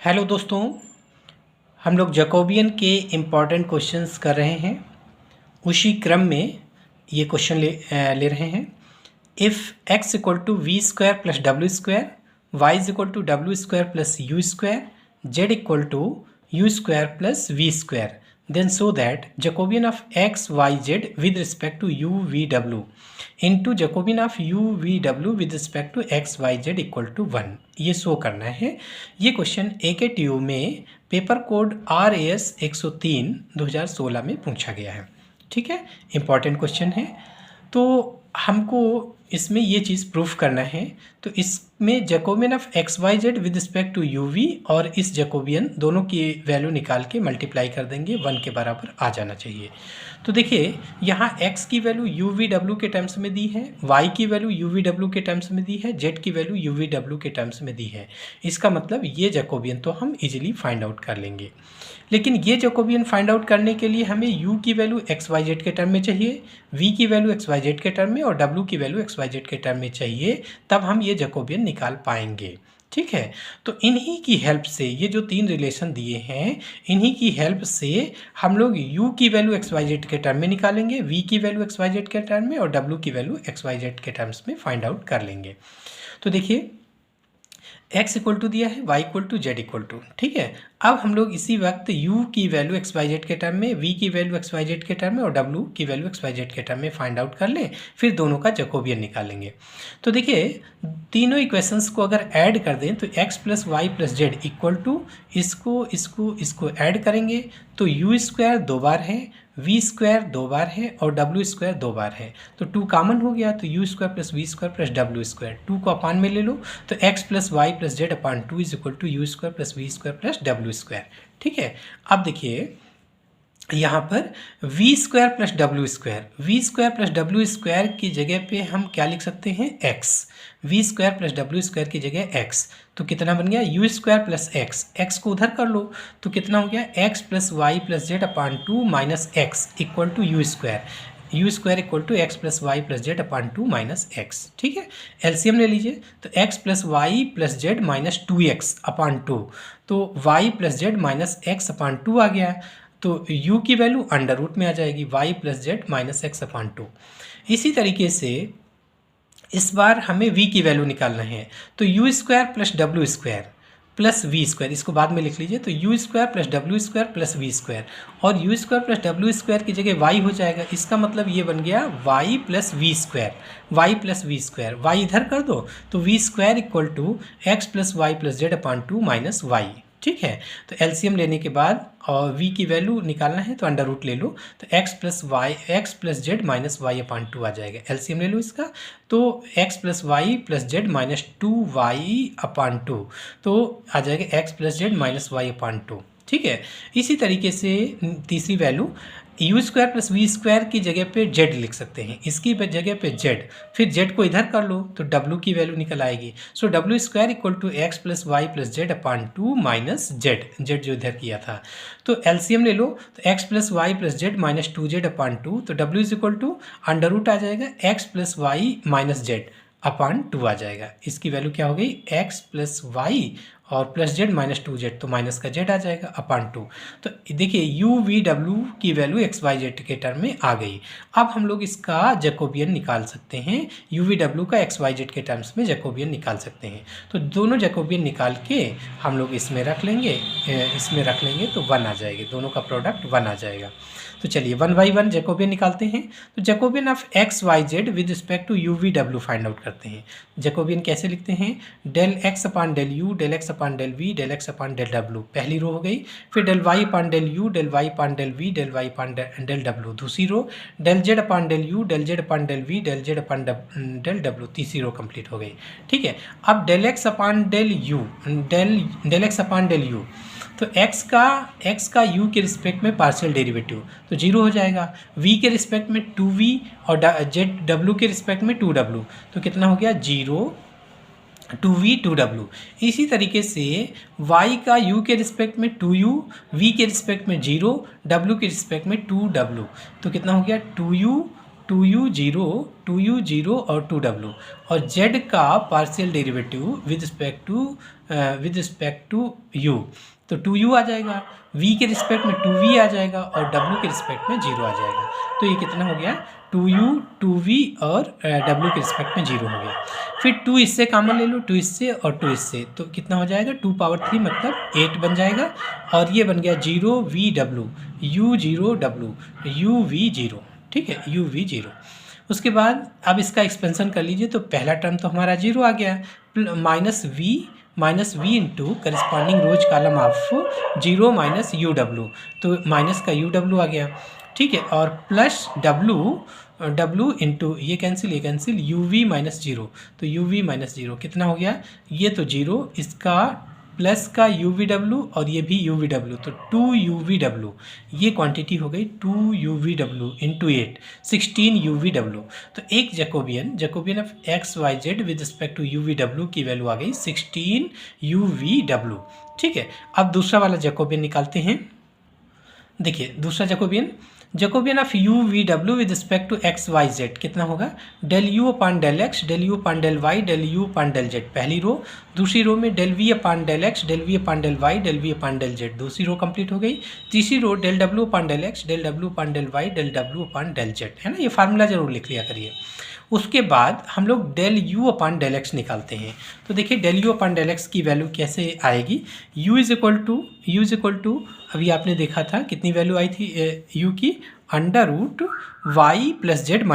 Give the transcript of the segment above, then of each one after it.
Hello दोस्तों, हम लोग जैकोबियन के इम्पॉर्टेंट क्वेश्चंस कर रहे हैं। उसी क्रम में ये क्वेश्चन ले रहे हैं। If X equal to V square plus W square, Y is equal to W square plus U square, Z equal to U square plus we square, then show that Jacobian of x y z with respect to u v w into Jacobian of u v w with respect to x y z equal to 1, ये show करना है। ये question AKTU में paper code RAS 103 2016 में पूछा गया है। ठीक है, इंपॉर्टेंट क्वेश्चन है। तो हमको इसमें ये चीज़ प्रूफ करना है। तो इसमें Jacobian of x Y Z with respect to you v और इस जैकोबियन दोनों की वैल्यू निकाल के मल्टीप्लाई कर देंगे, 1 के बराबर आ जाना चाहिए। तो देखिए यहाँ x की वैल्यू यू वी डब्ल्यू के टर्म्स में दी है, y की वैल्यू यू वी डब्ल्यू के टर्म्स में दी है, z की वैल्यू यू वी डब्ल्यू के टर्म्स में दी है। इसका मतलब ये जैकोबियन तो हम इजीली फाइंड आउट कर लेंगे। लेकिन ये जैकोबियन फाइंड आउट करने के लिए हमें u की वैल्यू एक्स वाई जेड के टर्म में चाहिए, v की वैल्यू एक्स वाई जेड के टर्म में और w की वैल्यू एक्स वाई जेड के टर्म में चाहिए, तब हम ये जैकोबियन निकाल पाएंगे। ठीक है, तो इन्हीं की हेल्प से, ये जो तीन रिलेशन दिए हैं, इन्हीं की हेल्प से हम लोग u की वैल्यू एक्स वाई जेड के टर्म में निकालेंगे, v की वैल्यू एक्स वाई जेड के टर्म में और w की वैल्यू एक्स वाई जेड के टर्म्स में फाइंड आउट कर लेंगे। तो देखिए x इक्वल टू दिया है, y equal to z equal to. ठीक है, अब हम लोग इसी वक्त u की वैल्यू एक्स वाई जेड के टर्म में, v की वैल्यू एक्स वाई जेड के टर्म में और w की वैल्यू एक्स वाई जेड के टर्म में फाइंड आउट कर लें, फिर दोनों का जैकोबियन निकालेंगे। तो देखिए तीनों इक्वेशंस को अगर ऐड कर दें तो x plus Y plus z equal to इसको ऐड करेंगे तो u स्क्वायर 2 बार है, v स्क्वायर 2 बार है और w स्क्वायर 2 बार है। तो 2 कॉमन हो गया तो u square plus v square plus w square, 2 को अपान में ले लो तो x plus Y plus Z upon 2 is equal to u square plus v square plus w square. ठीक है, अब देखिए यहाँ पर v square plus W plus W square की जगह पे हम क्या लिख सकते हैं, x। v square plus W square की जगह x, तो कितना बन गया u स्क्वायर प्लस x को उधर कर लो तो कितना हो गया x plus Y plus Z upon 2 minus X equal to U square equal to x plus Y plus Z upon 2 minus X. ठीक है, एलसीएम ले लीजिए तो x plus Y plus Z minus 2x upon 2, तो y plus Z minus X upon 2 आ गया। तो u की वैल्यू अंडर रूट में आ जाएगी, y plus Z minus X upon 2। इसी तरीके से इस बार हमें v की वैल्यू निकालना है तो u square plus W square plus we square, इसको बाद में लिख लीजिए। तो U square plus W square plus we square और U square plus W square की जगह वाई हो जाएगा। इसका मतलब ये बन गया y plus we square, y इधर कर दो तो v square equal to x plus Y plus Z upon 2 minus y. ठीक है, तो एलसीएम लेने के बाद और v की वैल्यू निकालना है तो अंडर रूट ले लो तो x plus Z minus Y upon 2 आ जाएगा। एलसीएम ले लो इसका, तो x plus Y plus Z minus 2y upon 2, तो आ जाएगा x plus Z minus Y upon 2। ठीक है, इसी तरीके से तीसरी value U square plus we square की जगह पे जेड लिख सकते हैं, इसकी जगह पे जेड, फिर जेड को इधर कर लो तो डब्ल्यू की वैल्यू निकल आएगी। So W square equal to x plus Y plus Z upon 2 minus Z जो इधर किया था। तो एलसीएम ले लो तो X plus Y plus Z minus 2z upon 2, तो W is equal to under root आ जाएगा X plus Y minus Z upon 2 आ जाएगा। इसकी वैल्यू क्या हो गई, एक्स प्लस वाई और प्लस जेड माइनस 2z, तो माइनस का जेड आ जाएगा अपान 2। तो देखिए यू वी डब्ल्यू की वैल्यू एक्स वाई जेड के टर्म में आ गई। अब हम लोग इसका जैकोबियन निकाल सकते हैं, यू वी डब्ल्यू का एक्स वाई जेड के टर्म्स में जैकोबियन निकाल सकते हैं। तो दोनों जैकोबियन निकाल के हम लोग इसमें रख लेंगे तो 1 आ जाएगी, दोनों का प्रोडक्ट 1 आ जाएगा। तो चलिए 1 बाई 1 जैकोबियन निकालते हैं। तो Jacobian of x Y Z with respect to you we W find out करते हैं। जैकोबियन कैसे लिखते हैं, del x upon del you, del x upon del V, del x upon del W, पहली row हो गई। फिर del Y upon del you, del Y upon del V, del Y upon del W, दूसरी row. Del Z upon del you, del Z upon del V, del Z upon del डब्ल्यू, तीसरी row complete हो गई। ठीक है, अब del x upon del you, del x upon del u, तो x का u के रिस्पेक्ट में पार्शियल डेरिवेटिव तो 0 हो जाएगा। v के रिस्पेक्ट में 2v और w के रिस्पेक्ट में 2w, तो कितना हो गया 0 2v 2w। इसी तरीके से y का u के रिस्पेक्ट में 2u, v के रिस्पेक्ट में 0, w के रिस्पेक्ट में 2w, तो कितना हो गया 2u 2u 0 और 2w, और z का partial derivative with respect to u, तो 2u आ जाएगा, v के रिस्पेक्ट में 2v आ जाएगा और w के रिस्पेक्ट में 0 आ जाएगा। तो ये कितना हो गया, 2u 2v और w के रिस्पेक्ट में 0 हो गया। फिर 2 इससे कॉमन ले लो, 2 इससे और 2 इससे, तो कितना हो जाएगा, 2 पावर 3 मतलब 8 बन जाएगा। और ये बन गया 0v w u0w uv0, ठीक है, uv0। उसके बाद अब इसका एक्सपेंशन कर लीजिए, तो पहला टर्म तो हमारा 0 आ गया, minus v into corresponding rows column of 0 minus u डब्ल्यू, तो माइनस का यू डब्ल्यू आ गया, ठीक है, और प्लस w इंटू ये कैंसिल यू वी माइनस 0, तो यू वी माइनस 0 कितना हो गया, ये तो 0, इसका प्लस का यू वी डब्ल्यू और ये भी यू वी डब्ल्यू, तो 2 यू वी डब्ल्यू, ये क्वांटिटी हो गई 2 यू वी डब्ल्यू इंटू 8 16 यू वी डब्ल्यू। तो एक Jacobian of x Y Z with respect to you we डब्ल्यू की वैल्यू आ गई 16 यू वी डब्ल्यू, ठीक है। अब दूसरा वाला जैकोबियन निकालते हैं। देखिए दूसरा Jacobian of U we W with respect to X Y Z कितना होगा, del you upon del X, del you upon del Y, del you upon del Z, पहली रो। दूसरी रो में del we upon del X, del we upon del Y, del we upon del Z, दूसरी row complete हो गई। तीसरी row del W upon del X, del W upon del Y, del W upon del Z, है ना, ये formula जरूर लिख लिया करिए। उसके बाद हम लोग del you upon del x निकालते हैं। तो देखिए del you upon del x की वैल्यू कैसे आएगी, u इज इक्वल टू अभी आपने देखा था कितनी वैल्यू आई थी u की, under root Y plus Z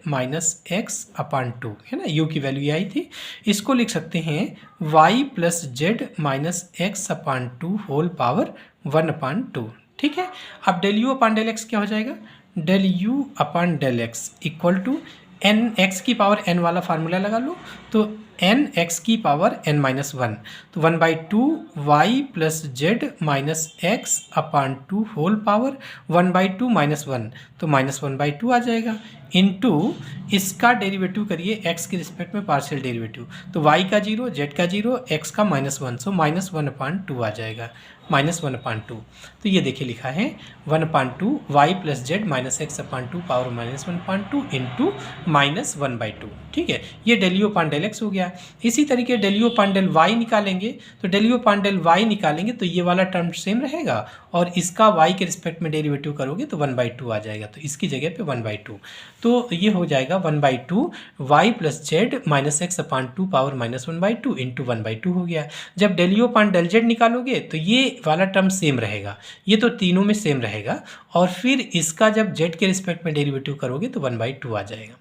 minus X upon 2, है ना, u की वैल्यू ये आई थी। इसको लिख सकते हैं y plus Z minus X upon 2 whole power 1 upon 2, ठीक है। अब del you upon del X क्या हो जाएगा, del you upon del X equal to N X की पावर एन वाला फार्मूला लगा लो, तो एन एक्स की पावर एन माइनस 1, तो 1/2 Y plus Z minus X upon 2 whole power 1/2 minus 1, तो माइनस 1/2 आ जाएगा, इनटू इसका डेरिवेटिव करिए एक्स के रिस्पेक्ट में पार्शियल डेरिवेटिव, तो वाई का 0, जेड का 0, एक्स का -1, सो माइनस 1/2 आ जाएगा, -1/2। तो ये देखिए लिखा है 1/2 Y plus Z minus X upon 2 power -1/2 into -1/2, ठीक है। ये del you upon del X हो गया। इसी तरीके del you upon del Y निकालेंगे, तो del you upon del Y निकालेंगे तो ये वाला टर्म सेम रहेगा, और इसका वाई के रिस्पेक्ट में डेरिवेटिव करोगे तो 1/2 आ जाएगा, तो इसकी जगह पे 1/2, तो ये हो जाएगा 1/2 Y plus Z minus X upon 2 power -1/2 into 1/2 हो गया। जब del you upon del Z निकालोगे तो ये वाला टर्म सेम रहेगा, ये तो तीनों में सेम रहेगा, और फिर इसका जब जेड के रिस्पेक्ट में डेरिवेटिव करोगे तो 1/2 आ जाएगा।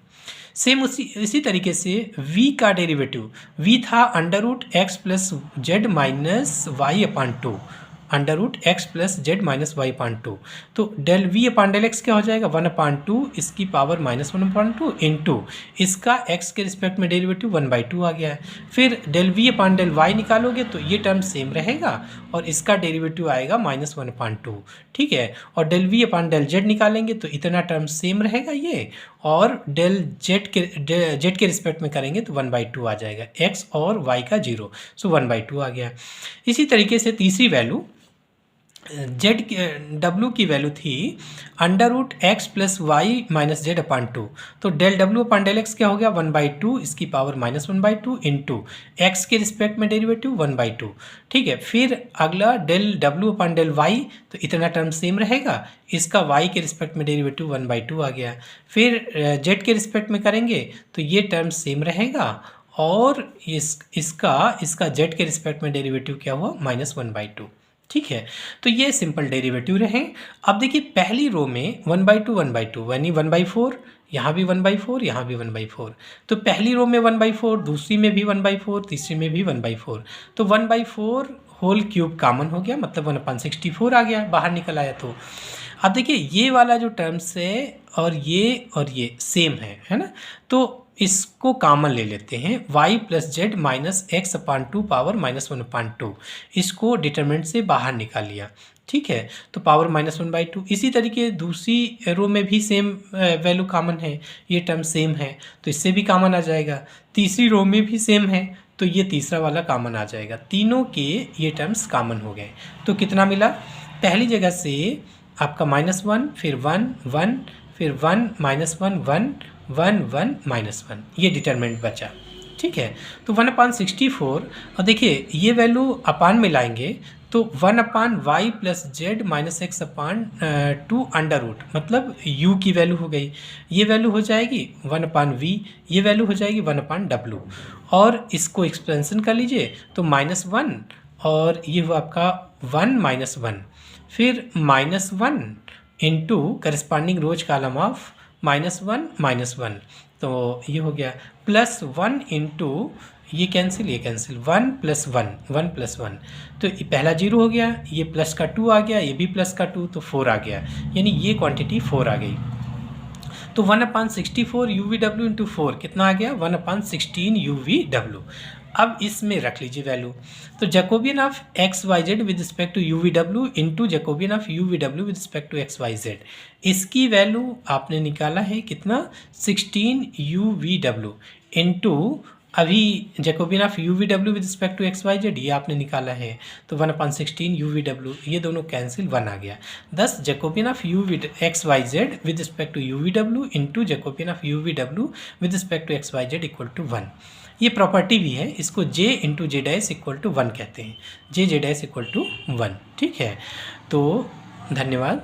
सेम इसी तरीके से v का डेरिवेटिव, v था under root X plus Z minus Y upon 2, under root X plus Z minus Y upon 2, तो del we upon del X क्या हो जाएगा 1/2 इसकी पावर -1/2 इंटू इसका एक्स के रिस्पेक्ट में डेरिवेटिव 1/2 आ गया है। फिर del we upon del Y निकालोगे तो ये टर्म सेम रहेगा और इसका डेरिवेटिव आएगा -1/2, ठीक है। और del we upon del z निकालेंगे तो इतना टर्म सेम रहेगा ये, और डेल जेड के रिस्पेक्ट में करेंगे तो 1/2 आ जाएगा, एक्स और वाई का 0, सो 1/2 आ गया। इसी तरीके से तीसरी वैल्यू जेड डब्ल्यू की वैल्यू थी under root X plus Y minus Z upon 2, तो del W upon del X क्या हो गया 1/2 इसकी पावर -1/2 इंटू एक्स के रिस्पेक्ट में डेरिवेटिव 1/2, ठीक है। फिर अगला del W upon del Y, तो इतना टर्म सेम रहेगा, इसका वाई के रिस्पेक्ट में डेरिवेटिव 1/2 आ गया। फिर जेड के रिस्पेक्ट में करेंगे तो ये टर्म सेम रहेगा, और इसका जेड के रिस्पेक्ट में डेरिवेटिव क्या हुआ -1/2, ठीक है। तो ये सिंपल डेरिवेटिव रहे। अब देखिए पहली रो में 1/2 यानी 1/4, यहाँ भी 1/4, यहाँ भी 1/4, तो पहली रो में 1/4, दूसरी में भी 1/4, तीसरी में भी 1/4, तो 1/4 होल क्यूब कॉमन हो गया, मतलब 1/64 आ गया, बाहर निकल आया। तो अब देखिए ये वाला जो टर्म्स है और ये सेम है ना, तो इसको कॉमन ले लेते हैं, y plus Z minus X upon 2 power -1/2, इसको डिटरमिनेंट से बाहर निकाल लिया, ठीक है, तो पावर -1/2। इसी तरीके दूसरी रो में भी सेम वैल्यू कॉमन है, ये टर्म सेम है तो इससे भी कॉमन आ जाएगा। तीसरी रो में भी सेम है तो ये तीसरा वाला कॉमन आ जाएगा, तीनों के ये टर्म्स कॉमन हो गए। तो कितना मिला, पहली जगह से आपका -1, फिर 1 1, फिर 1 माइनस 1 1 1 1 माइनस 1, ये डिटरमिनेंट बचा। ठीक है, तो 1/64 और देखिए ये वैल्यू अपान में लाएंगे तो 1/y plus Z minus X upon 2 under root, मतलब u की वैल्यू हो गई, ये वैल्यू हो जाएगी 1/v, ये वैल्यू हो जाएगी 1/w, और इसको एक्सपेंशन कर लीजिए तो -1 और ये हुआ आपका 1 माइनस 1, फिर -1 into corresponding rows column of -1, तो ये हो गया +1 इंटू ये कैंसिल 1 + 1 +1, तो ये पहला 0 हो गया, ये प्लस का 2 आ गया, ये भी प्लस का 2, तो 4 आ गया, यानी ये क्वांटिटी 4 आ गई। तो 1/64 UVW इंटू 4 कितना आ गया 1/16 UVW। अब इसमें रख लीजिए वैल्यू, तो Jacobian of XYZ with respect to UVW into Jacobian of UVW with respect to XYZ, इसकी वैल्यू आपने निकाला है कितना 16 UVW इंटू अभी Jacobian of UVW with respect to XYZ ये आपने निकाला है, तो 1/16 UVW, ये दोनों कैंसिल 1 आ गया। Thus Jacobian of XYZ with respect to UVW into Jacobian of UVW with respect to XYZ equal to 1। ये प्रॉपर्टी भी है, इसको J into J dash equal to 1 कहते हैं, J J dash equal to 1। ठीक है, तो धन्यवाद।